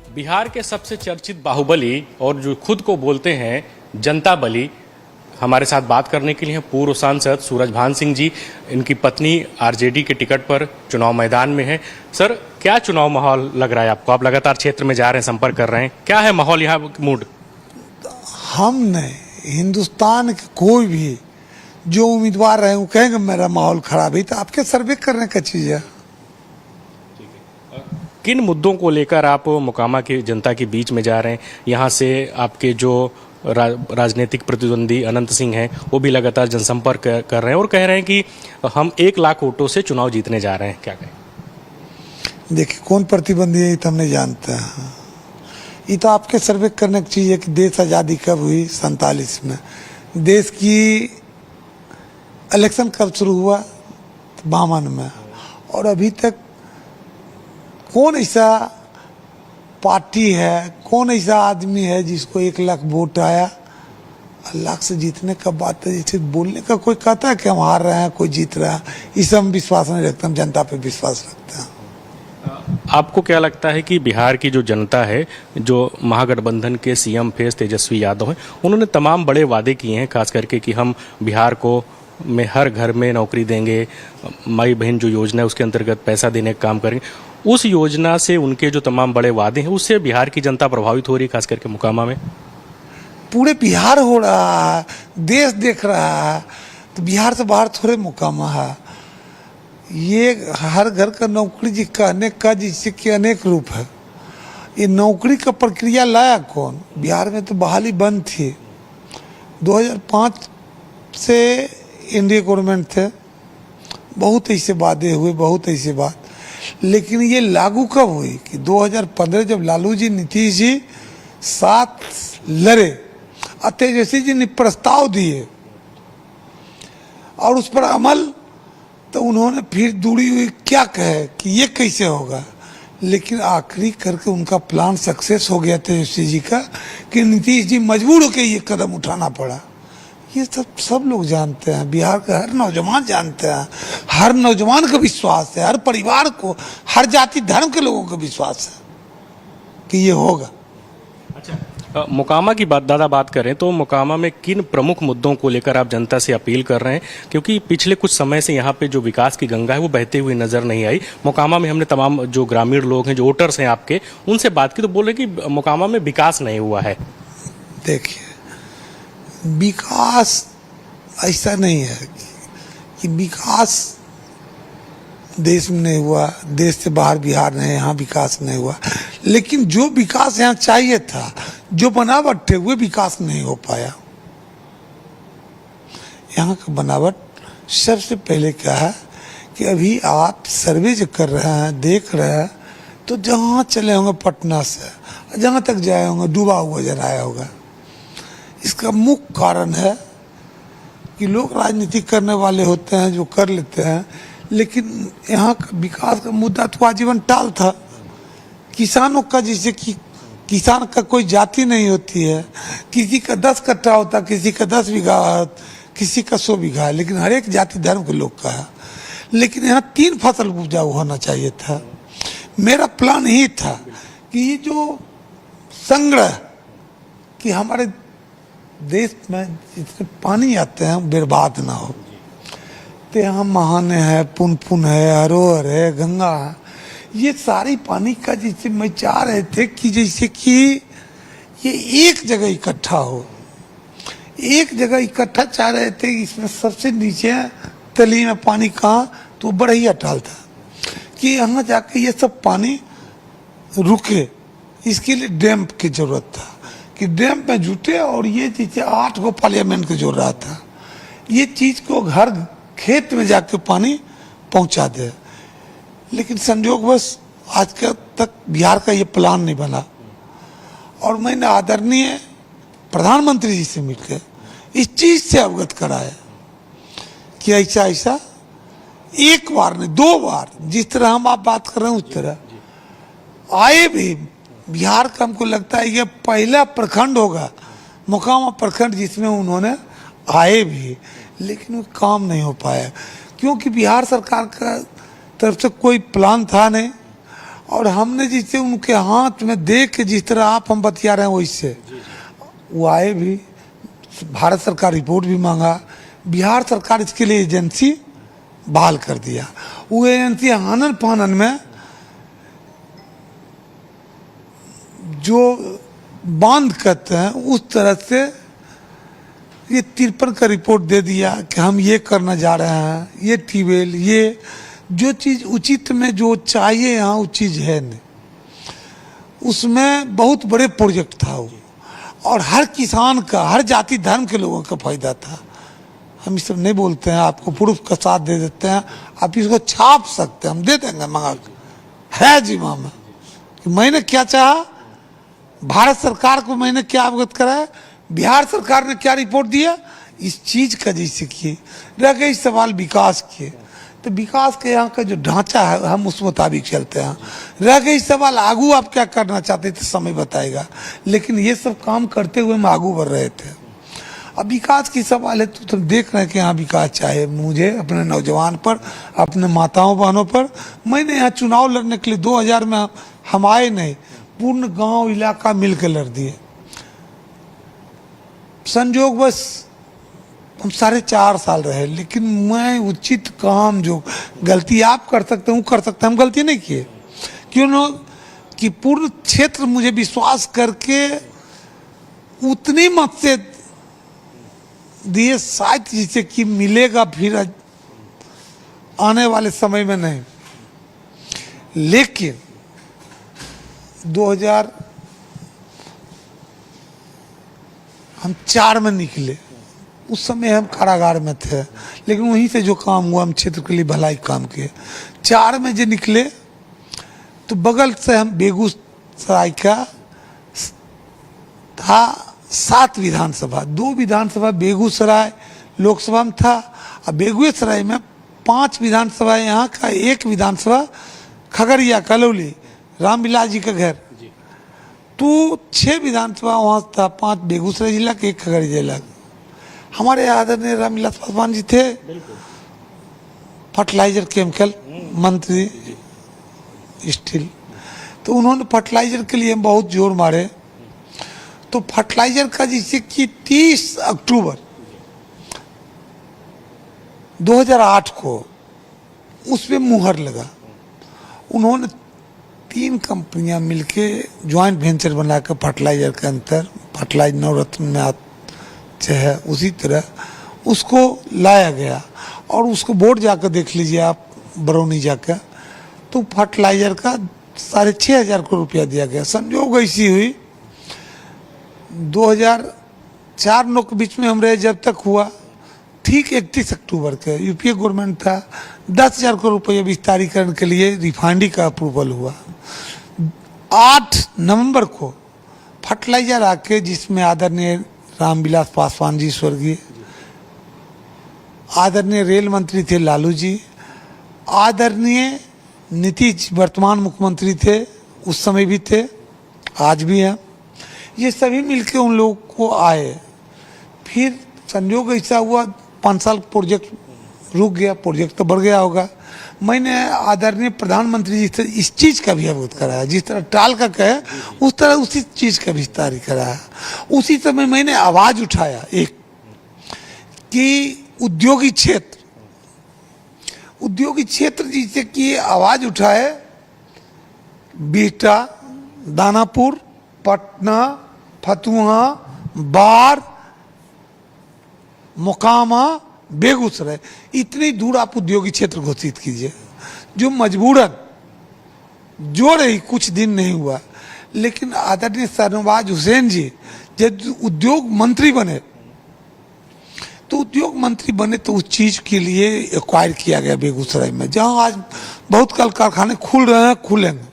बिहार के सबसे चर्चित बाहुबली और जो खुद को बोलते हैं जनता बली, हमारे साथ बात करने के लिए हैं पूर्व सांसद सूरजभान सिंह जी। इनकी पत्नी आरजेडी के टिकट पर चुनाव मैदान में है। सर, क्या चुनाव माहौल लग रहा है आपको? आप लगातार क्षेत्र में जा रहे हैं, संपर्क कर रहे हैं, क्या है माहौल यहाँ, मूड? हमने हिंदुस्तान के कोई भी जो उम्मीदवार रहे वो कहेंगे मेरा माहौल खराब है, तो आपके सर्वे करने का चीज है। किन मुद्दों को लेकर आप मोकामा की जनता के बीच में जा रहे हैं? यहाँ से आपके जो राजनीतिक प्रतिद्वंदी अनंत सिंह हैं, वो भी लगातार जनसंपर्क कर रहे हैं और कह रहे हैं कि हम 1 लाख वोटों से चुनाव जीतने जा रहे हैं, क्या कहें? देखिए, कौन प्रतिबंधी है ये तो हम नहीं जानते हैं। ये तो आपके सर्वे करने की चीज है कि देश आज़ादी कब हुई, 47 में। देश की इलेक्शन कब शुरू हुआ, 52 में। और अभी तक कौन ऐसा पार्टी है, कौन ऐसा आदमी है जिसको 1 लाख वोट आया? लाख से जीतने का बात है, जैसे बोलने का कोई कहता है कि हम हार रहे हैं, कोई जीत रहा है, इस हम विश्वास नहीं रखते। हम जनता पे विश्वास रखते हैं। आपको क्या लगता है कि बिहार की जो जनता है, जो महागठबंधन के सीएम फेस तेजस्वी यादव हैं, उन्होंने तमाम बड़े वादे किए हैं, खास करके कि हम बिहार को में हर घर में नौकरी देंगे, माई बहन जो योजना है उसके अंतर्गत पैसा देने का काम करेंगे। उस योजना से उनके जो तमाम बड़े वादे हैं, उससे बिहार की जनता प्रभावित हो रही है, खास करके मोकामा में। पूरे बिहार हो रहा है, देश देख रहा है, तो बिहार से बाहर थोड़े मोकामा है। ये हर घर का नौकरी जी कहने का जिससे कि अनेक रूप है। ये नौकरी का प्रक्रिया लाया कौन? बिहार में तो बहाली बंद थी। 2005 से एनडीए गवर्नमेंट थे, बहुत ऐसे वादे हुए, बहुत ऐसे बात, लेकिन ये लागू कब हुई कि 2015 जब लालू जी, नीतीश जी साथ लड़े, तेजस्वी जी ने प्रस्ताव दिए और उस पर अमल, तो उन्होंने फिर दूरी हुई क्या कहे कि ये कैसे होगा, लेकिन आखिरी करके उनका प्लान सक्सेस हो गया तेजस्वी जी का, कि नीतीश जी मजबूर होकर ये कदम उठाना पड़ा। ये सब लोग जानते हैं, बिहार का हर नौजवान जानते हैं, हर नौजवान का विश्वास है, हर परिवार को, हर जाति धर्म के लोगों का विश्वास है कि ये होगा। अच्छा, मोकामा की बात करें तो मोकामा में किन प्रमुख मुद्दों को लेकर आप जनता से अपील कर रहे हैं? क्योंकि पिछले कुछ समय से यहाँ पे जो विकास की गंगा है वो बहते हुए नजर नहीं आई। मोकामा में हमने तमाम जो ग्रामीण लोग हैं, जो वोटर्स हैं आपके, उनसे बात की तो बोल रहे कि मोकामा में विकास नहीं हुआ है। देखिए, विकास ऐसा नहीं है कि विकास देश में नहीं हुआ, देश से बाहर बिहार नहीं, यहाँ विकास नहीं हुआ, लेकिन जो विकास यहाँ चाहिए था, जो बनावट थे, वो विकास नहीं हो पाया। यहाँ का बनावट सबसे पहले क्या है कि अभी आप सर्वे जो कर रहे हैं, देख रहे हैं, तो जहाँ चले होंगे पटना से जहाँ तक जाए होंगे डूबा हुआ जन आया होगा। इसका मुख्य कारण है कि लोग राजनीति करने वाले होते हैं, जो कर लेते हैं, लेकिन यहाँ का विकास का मुद्दा तो आजीवन टाल था। किसानों का, जैसे कि किसान का कोई जाति नहीं होती है, किसी का 10 कट्ठा होता, किसी का 10 बीघा, किसी का 100 बीघा है, लेकिन हर एक जाति धर्म के लोग का है। लेकिन यहाँ 3 फसल उपजाऊ होना चाहिए था। मेरा प्लान ही था कि ये जो संग्रह, कि हमारे देश में जितने पानी आते हैं बर्बाद ना हो। तो यहाँ महाने है, पुनपुन है, हरोहर है, गंगा है, ये सारी पानी का जैसे मैं चाह रहे थे कि जैसे कि ये एक जगह इकट्ठा हो, एक जगह इकट्ठा चाह रहे थे। इसमें सबसे नीचे तली में पानी कहाँ, तो बढ़िया टाल था कि यहाँ जाके ये सब पानी रुके। इसके लिए डैम की जरूरत था कि डैम में जुटे, और ये चीज़ें 8 गो पार्लियामेंट को जोड़ रहा था, ये चीज़ को घर खेत में जाके पानी पहुंचा दे। लेकिन संयोगवश आज तक बिहार का ये प्लान नहीं बना, और मैंने आदरणीय प्रधानमंत्री जी से मिलकर इस चीज़ से अवगत कराया कि ऐसा ऐसा 1 बार नहीं 2 बार, जिस तरह हम आप बात कर रहे हैं उस तरह आए भी। बिहार का हमको लगता है ये पहला प्रखंड होगा, मोकामा प्रखंड, जिसमें उन्होंने आए भी, लेकिन वो काम नहीं हो पाया, क्योंकि बिहार सरकार का तरफ से कोई प्लान था नहीं, और हमने जिससे उनके हाथ में देख के जिस तरह आप हम बतिया रहे हैं वैसे वो आए भी, भारत सरकार रिपोर्ट भी मांगा, बिहार सरकार इसके लिए एजेंसी बहाल कर दिया। वो एजेंसी आनन फानन में जो बांध कहते हैं उस तरह से ये 53 का रिपोर्ट दे दिया कि हम ये करना जा रहे हैं, ये ट्यूबवेल, ये जो चीज़ उचित में जो चाहिए यहाँ वो चीज़ है नहीं। उसमें बहुत बड़े प्रोजेक्ट था वो, और हर किसान का, हर जाति धर्म के लोगों का फायदा था। हम इस नहीं बोलते हैं, आपको प्रूफ का साथ दे देते हैं, आप इसको छाप सकते हैं, हम दे देंगे मंगा के। है जी मामा कि मैंने क्या चाहा, भारत सरकार को मैंने क्या अवगत कराया, बिहार सरकार ने क्या रिपोर्ट दिया, इस चीज का जैसे किए। रह गई सवाल विकास किए, तो विकास के यहाँ का जो ढांचा है हम उस मुताबिक चलते हैं। रह गई सवाल आगू आप क्या करना चाहते थे, समय बताएगा, लेकिन ये सब काम करते हुए हम आगू बढ़ रहे थे। अब विकास की सवाल है तो तुम देख रहे हैं कि यहाँ विकास चाहे मुझे, अपने नौजवान पर, अपने माताओं बहनों पर। मैंने यहाँ चुनाव लड़ने के लिए 2000 में हम आए नहीं, पूर्ण गांव इलाका मिलकर लड़ दिए। संजोग बस हम 4.5 साल रहे, लेकिन मैं उचित काम, जो गलती आप कर सकते हैं वो कर सकते हैं, हम गलती नहीं किए। क्यों न कि पूर्ण क्षेत्र मुझे विश्वास करके उतनी मत से दिए, शायद जिसे कि मिलेगा फिर आने वाले समय में नहीं। लेकिन 2004 में निकले, उस समय हम कारागार में थे, लेकिन वहीं से जो काम हुआ हम क्षेत्र के लिए भलाई काम किए। 4 में जो निकले तो बगल से हम बेगूसराय का था 7 विधानसभा, 2 विधानसभा बेगूसराय लोकसभा में था, और बेगूसराय में 5 विधानसभा यहाँ का, 1 विधानसभा खगड़िया कलौली रामविलास जी का घर, तो 6 विधानसभा वहाँ था, 5 बेगूसराय जिला के, 1 खगड़िया जिला का। हमारे आदरणीय रामविलास पासवान जी थे फर्टिलाइजर केमिकल मंत्री स्टील, तो उन्होंने फर्टिलाइजर के लिए बहुत जोर मारे। तो फर्टिलाइजर का जैसे कि 30 अक्टूबर 2008 को उस पर मुहर लगा। उन्होंने 3 कंपनियां मिलके ज्वाइंट वेंचर बनाकर फर्टिलाइजर के अंतर, फर्टिलाइजर नवरत्न में है उसी तरह उसको लाया गया, और उसको बोर्ड जाकर देख लीजिए आप, बरौनी जाकर, तो फर्टिलाइजर का 6,500 करोड़ रुपया दिया गया। संजोग ऐसी हुई 2004-9 के बीच में हम रहे, जब तक हुआ ठीक 31 अक्टूबर के यूपीए गवर्नमेंट था, 10,000 करोड़ रुपये विस्तारीकरण के लिए रिफाइनरी का अप्रूवल हुआ। 8 नवंबर को फर्टिलाइजर आके, जिसमें आदरणीय रामविलास पासवान जी स्वर्गीय, आदरणीय रेल मंत्री थे लालू जी, आदरणीय नीतीश वर्तमान मुख्यमंत्री थे, उस समय भी थे, आज भी हैं, ये सभी मिलके उन लोगों को आए। फिर संयोग ऐसा हुआ 5 साल प्रोजेक्ट रुक गया, प्रोजेक्ट तो बढ़ गया होगा। मैंने आदरणीय प्रधानमंत्री जी से इस चीज़ का भी अवगत कराया, जिस तरह टाल का कहे उस तरह उसी चीज़ का विस्तार कराया। उसी समय मैंने आवाज़ उठाया एक कि उद्योगी क्षेत्र जिसे कि आवाज़ उठाए, बिहटा, दानापुर, पटना, फतुहा, बाढ़, मोकामा, बेगूसराय, इतनी दूर आप उद्योगी क्षेत्र घोषित कीजिए, जो मजबूरन जो रही कुछ दिन नहीं हुआ। लेकिन आदरणीय शहनवाज हुसैन जी जब उद्योग मंत्री बने, तो उद्योग मंत्री बने तो उस चीज़ के लिए एक्वायर किया गया बेगूसराय में, जहां आज बहुत कल कारखाने खुल रहे हैं, खुलेंगे।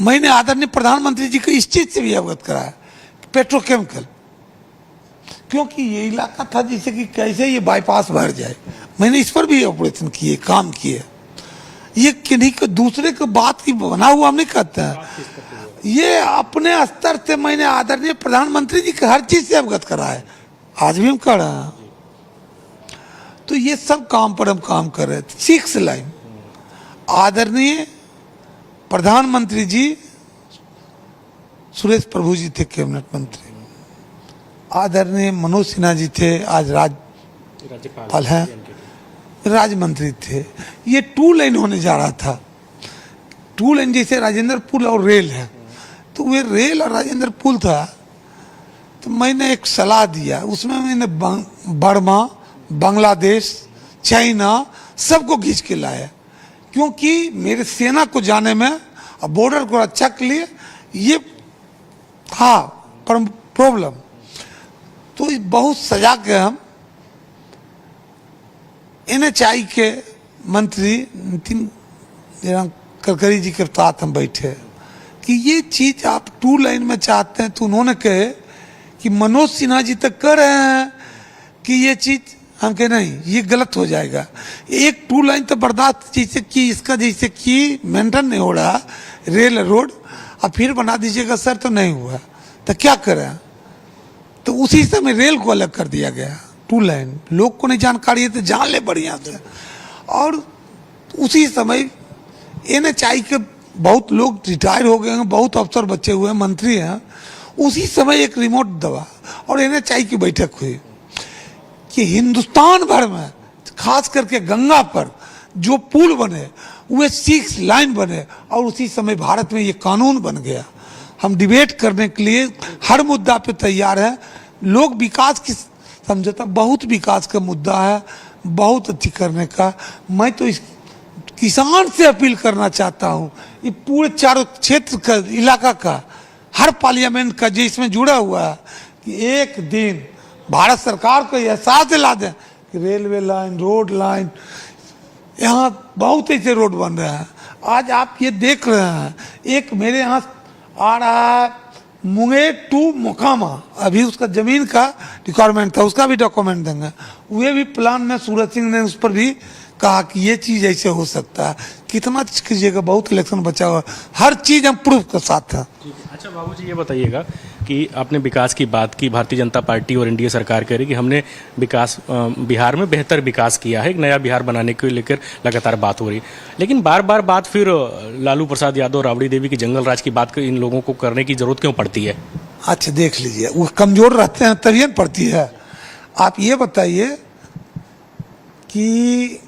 मैंने आदरणीय प्रधानमंत्री जी को इस चीज़ से भी अवगत कराया, पेट्रोकेमिकल, क्योंकि ये इलाका था जिसे कि कैसे ये बाईपास भर जाए। मैंने इस पर भी ऑपरेशन किए, काम किए। ये किन्हीं को दूसरे को बात की बना हुआ हम नहीं कहते हैं, ये अपने स्तर से मैंने आदरणीय प्रधानमंत्री जी को हर चीज़ से अवगत कराया, आज भी हम कर रहे हैं। तो ये सब काम पर हम काम कर रहे थे। 6 लाइन आदरणीय प्रधानमंत्री जी सुरेश प्रभु जी थे कैबिनेट मंत्री, आदरणीय मनोज सिन्हा जी थे, आज राज्यपाल हैं, राज्य मंत्री थे। ये 2 लाइन होने जा रहा था। 2 लाइन जैसे राजेंद्र पुल और रेल है, तो वे रेल और राजेंद्र पुल था। तो मैंने एक सलाह दिया, उसमें मैंने बर्मा, बांग्लादेश, चाइना सबको खींच के लाया, क्योंकि मेरे सेना को जाने में और बॉर्डर को रक्षा के लिए ये था प्रॉब्लम। तो बहुत सजा के हम NHI के मंत्री नितिन गडकरी जी के साथ हम बैठे कि ये चीज आप 2 लाइन में चाहते हैं। तो उन्होंने कहे कि मनोज सिन्हा जी तक कर रहे हैं कि ये चीज, हम कहे नहीं, ये गलत हो जाएगा। एक 2 लाइन तो बर्दाश्त, जैसे कि इसका जैसे कि मेंटेन नहीं हो रहा रेल रोड, अब फिर बना दीजिएगा सर, तो नहीं हुआ तो क्या करें। तो उसी समय रेल को अलग कर दिया गया, 2 लाइन। लोग को नहीं जानकारी है तो जान ले बढ़िया से। और उसी समय NHI के बहुत लोग रिटायर हो गए हैं, बहुत अफसर बचे हुए हैं, मंत्री हैं। उसी समय एक रिमोट दबा और NHI की बैठक हुई कि हिंदुस्तान भर में, खास करके गंगा पर जो पुल बने वे 6 लाइन बने। और उसी समय भारत में ये कानून बन गया। हम डिबेट करने के लिए हर मुद्दा पे तैयार है। लोग विकास की समझौता, बहुत विकास का मुद्दा है, बहुत अच्छी करने का। मैं तो इस किसान से अपील करना चाहता हूँ, ये पूरे चारों क्षेत्र का, इलाका का, हर पार्लियामेंट का जो इसमें जुड़ा हुआ है, कि एक दिन भारत सरकार को एहसास दिला दें कि रेलवे लाइन, रोड लाइन, यहाँ बहुत ऐसे रोड बन रहे हैं। आज आप ये देख रहे हैं, एक मेरे यहाँ आ रहा है मुंगेर टू मोकामा, अभी उसका जमीन का रिक्वायरमेंट था, उसका भी डॉक्यूमेंट देंगे। वे भी प्लान में सूरज सिंह ने उस पर भी कहा कि ये चीज ऐसे हो सकता है। कितना कीजिएगा, बहुत इलेक्शन बचा हुआ, हर चीज हम प्रूफ के साथ है। अच्छा बाबूजी, ये बताइएगा कि आपने विकास की बात की, भारतीय जनता पार्टी और एनडीए सरकार कह रही कि हमने विकास, बिहार में बेहतर विकास किया है, एक नया बिहार बनाने को लेकर लगातार बात हो रही है। लेकिन बार बार बात फिर लालू प्रसाद यादव, राबड़ी देवी की जंगल राज की बात इन लोगों को करने की जरूरत क्यों पड़ती है? अच्छा देख लीजिए, वो कमजोर रहते हैं तभी पड़ती है। आप ये बताइए कि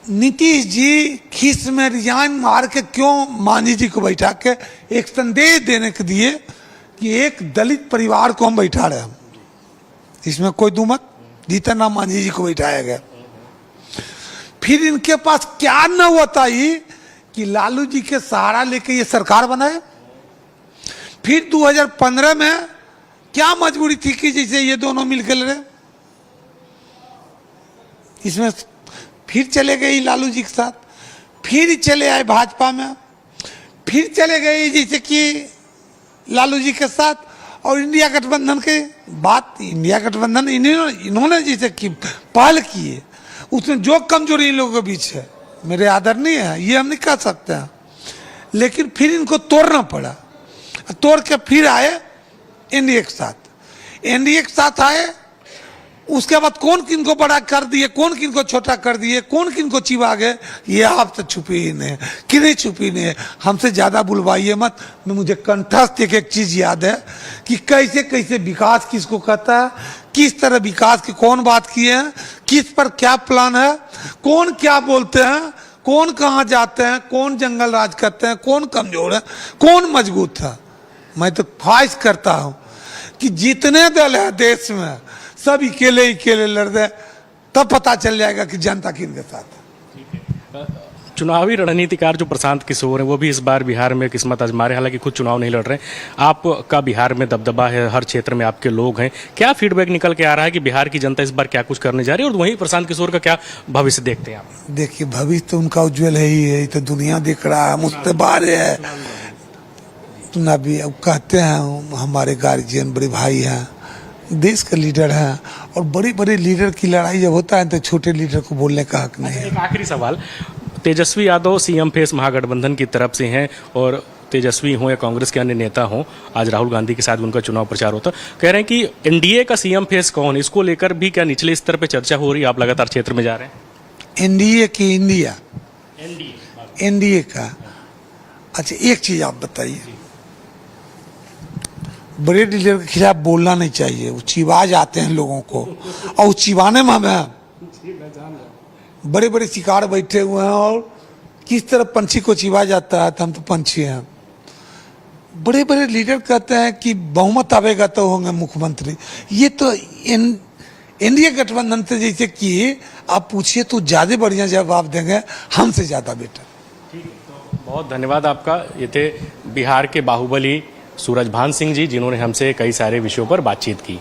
नीतीश जी खीस में रिजाइन मार के क्यों मांझी जी को बैठा के एक संदेश देने के दिए कि एक दलित परिवार को हम बैठा रहे हैं, इसमें कोई दुमत, जीतन राम मांझी जी को बैठाया गया। फिर इनके पास क्या न होता ही कि लालू जी के सहारा लेके ये सरकार बनाए। फिर 2015 में क्या मजबूरी थी कि जैसे ये दोनों मिलकर लड़े, इसमें फिर चले गए लालू जी के साथ, फिर चले आए भाजपा में, फिर चले गए जैसे कि लालू जी के साथ। और इंडिया गठबंधन के बात, इंडिया गठबंधन इन्होंने जैसे कि पहल की है, उसमें जो कमजोरी इन लोगों के बीच है, मेरे आदरणीय है, ये हम नहीं कह सकते हैं। लेकिन फिर इनको तोड़ना पड़ा, तोड़ के फिर आए एनडीए के साथ। एनडीए के साथ आए, उसके बाद कौन किनको बड़ा कर दिए, कौन किनको छोटा कर दिए, कौन किनको चिपा गए, ये आप तो छुपी ही नहीं, कि नहीं छुपी नहीं। हमसे ज्यादा बुलवाइए मत। मुझे कंठस्थ एक चीज याद है कि कैसे कैसे विकास किसको कहता है, किस तरह विकास की कौन बात किए हैं, किस पर क्या प्लान है, कौन क्या बोलते हैं, कौन कहाँ जाते हैं, कौन जंगल राज करते हैं, कौन कमजोर है, कौन मजबूत है। मैं तो ख्वाहिश करता हूं कि जितने दल है देश में सब अकेले लड़ दे, तब पता चल जाएगा कि जनता किनके साथ है। चुनावी रणनीतिकार जो प्रशांत किशोर हैं वो भी इस बार बिहार में किस्मत आजमा रहे, हालांकि खुद चुनाव नहीं लड़ रहे। आपका बिहार में दबदबा है, हर क्षेत्र में आपके लोग हैं, क्या फीडबैक निकल के आ रहा है कि बिहार की जनता इस बार क्या कुछ करने जा रही है, और वहीं प्रशांत किशोर का क्या भविष्य देखते हैं आप? देखिए, भविष्य तो उनका उज्जवल है ही है, तो दुनिया देख रहा है, मुस्तबार है। चुनावी अब कहते हैं हमारे गार्जियन बड़े भाई हैं, देश के लीडर हैं, और बड़े बड़े लीडर की लड़ाई जब होता है तो छोटे लीडर को बोलने का हक नहीं है। एक आखिरी सवाल, तेजस्वी यादव सीएम फेस महागठबंधन की तरफ से हैं, और तेजस्वी हों या कांग्रेस के अन्य नेता हों, आज राहुल गांधी के साथ उनका चुनाव प्रचार होता, कह रहे हैं कि एनडीए का सीएम फेस कौन, इसको लेकर भी क्या निचले स्तर पर चर्चा हो रही है? आप लगातार क्षेत्र में जा रहे हैं। एनडीए की एनडीए का अच्छा, एक चीज आप बताइए, बड़े लीडर के खिलाफ बोलना नहीं चाहिए, वो चिवा जाते हैं लोगों को, और चिवाने में हमें बड़े बड़े शिकार बैठे हुए हैं, और किस तरह पंछी को चिवा जाता है, तो हम तो पंछी हैं। बड़े बड़े लीडर कहते हैं कि बहुमत आवेगा तो होंगे मुख्यमंत्री। ये तो एनडीए गठबंधन से जैसे कि आप पूछिए तो ज्यादा बढ़िया जवाब देंगे, हमसे ज्यादा बेटर। बहुत धन्यवाद आपका। ये थे बिहार के बाहुबली सूरजभान सिंह जी, जिन्होंने हमसे कई सारे विषयों पर बातचीत की।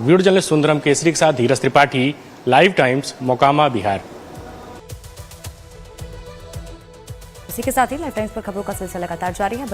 वीडियो जर्नलिस्ट सुंदरम केसरी के साथ धीरज त्रिपाठी, लाइव टाइम्स, मोकामा, बिहार। इसी के साथ ही लाइव टाइम्स पर खबरों का सिलसिला लगातार जारी है।